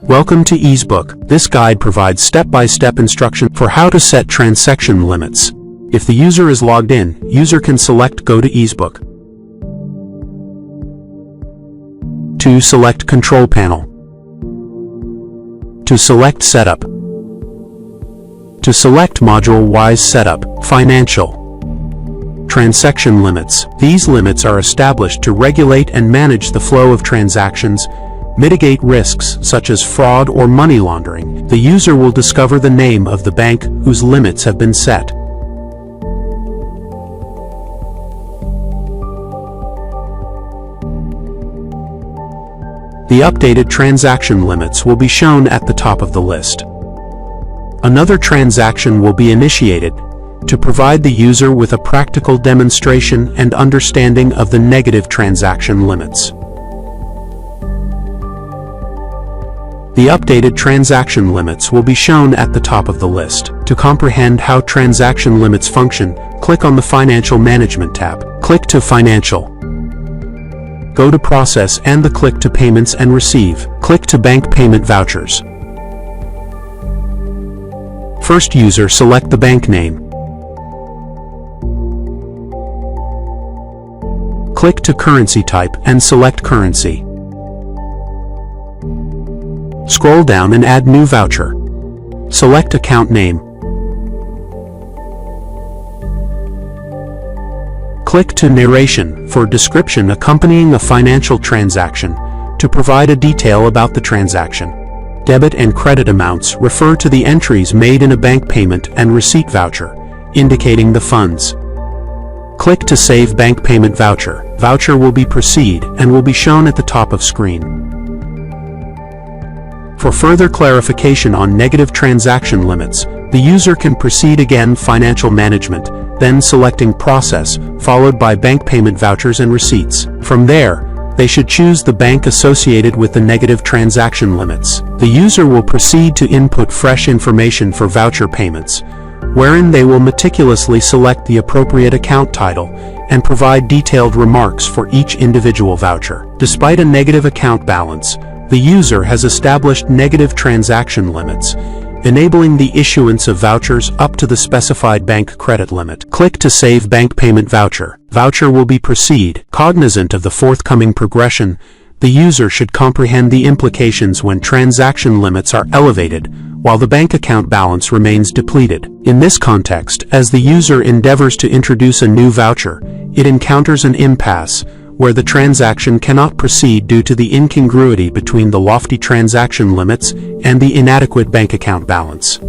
Welcome to EEZBOOK. This guide provides step-by-step instruction for how to set transaction limits. If the user is logged in, user can select Go to EEZBOOK. To select Control Panel. To select Setup. To select Module-wise Setup, Financial. Transaction limits. These limits are established to regulate and manage the flow of transactions, mitigate risks such as fraud or money laundering. The user will discover the name of the bank whose limits have been set. The updated transaction limits will be shown at the top of the list. Another transaction will be initiated to provide the user with a practical demonstration and understanding of the negative transaction limits. The updated transaction limits will be shown at the top of the list. To comprehend how transaction limits function, click on the Financial Management tab. Click to Financial. Go to Process and click to Payments and Receive. Click to Bank Payment Vouchers. First, user select the bank name. Click to Currency Type and select Currency. Scroll down and add New Voucher. Select Account Name. Click to Narration for description accompanying a financial transaction to provide a detail about the transaction. Debit and credit amounts refer to the entries made in a bank payment and receipt voucher, indicating the funds. Click to Save Bank Payment Voucher. Voucher will be Proceed and will be shown at the top of screen. For further clarification on negative transaction limits, the user can proceed again Financial Management, then selecting Process, followed by Bank Payment Vouchers and Receipts. From there, they should choose the bank associated with the negative transaction limits. The user will proceed to input fresh information for voucher payments, wherein they will meticulously select the appropriate account title and provide detailed remarks for each individual voucher. Despite a negative account balance, the user has established negative transaction limits, enabling the issuance of vouchers up to the specified bank credit limit. Click to Save Bank Payment Voucher. Voucher will be Proceed. Cognizant of the forthcoming progression, the user should comprehend the implications when transaction limits are elevated while the bank account balance remains depleted. In this context, as the user endeavors to introduce a new voucher, it encounters an impasse where the transaction cannot proceed due to the incongruity between the lofty transaction limits and the inadequate bank account balance.